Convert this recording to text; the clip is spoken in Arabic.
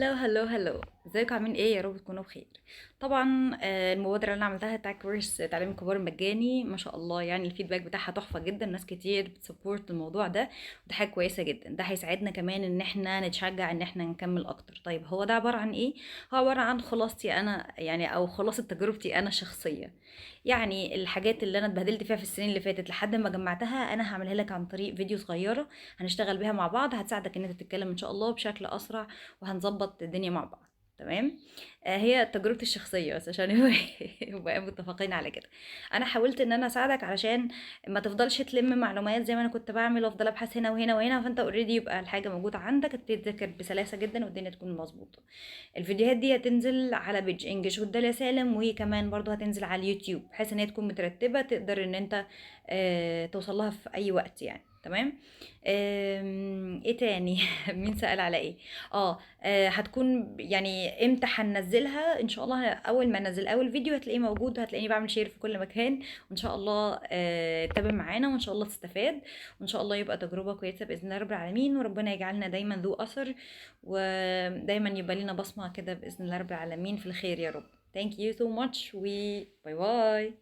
هلو هلو هلو، ازيكم عاملين ايه؟ يا رب تكونوا بخير. طبعا المبادره اللي انا عملتها بتاع كورس تعليم الكبار مجاني، ما شاء الله، يعني الفيدباك بتاعها تحفه جدا. ناس كتير بتسبورت الموضوع ده، ودي حاجه كويسه جدا. ده هيساعدنا كمان ان احنا نتشجع ان احنا نكمل اكتر. طيب هو ده عباره عن ايه؟ هو عباره عن خلاصتي انا، يعني او خلاصه تجربتي انا الشخصيه. يعني الحاجات اللي انا اتبهدلت فيها في السنين اللي فاتت لحد ما جمعتها، انا هعملها لك عن طريق فيديو صغيره هنشتغل بيها مع بعض، هتساعدك ان انت تتكلم ان شاء الله بشكل اسرع، وهنظبط الدنيا مع بعض. تمام. هي تجربتي الشخصيه بس عشان يبقى متفقين على كده. انا حاولت ان انا اساعدك علشان ما تفضلش تلم معلومات زي ما انا كنت بعمل، وافضل ابحث هنا وهنا وهنا، فانت اوريدي يبقى الحاجه موجوده عندك، تبتدي تذاكر بسلاسه جدا والدنيا تكون مظبوطه. الفيديوهات دي هتنزل على بيج انجلش والداليا سالم، وكمان برضو هتنزل على اليوتيوب بحيث ان هي تكون مترتبه، تقدر ان انت توصل لها في اي وقت يعني. تمام. ايه تاني؟ مين سأل على ايه؟ هتكون يعني امتى هننزلها؟ ان شاء الله اول ما انزل اول فيديو هتلاقيه موجود، هتلاقيني بعمل شير في كل مكان. وان شاء الله تتابع معانا، وان شاء الله تستفاد، وان شاء الله يبقى تجربة كويسة باذن الله رب العالمين، وربنا يجعلنا دايما ذو اثر، ودايما يبقى لنا بصمة كده باذن الله رب العالمين في الخير يا رب. Thank you so much و باي باي.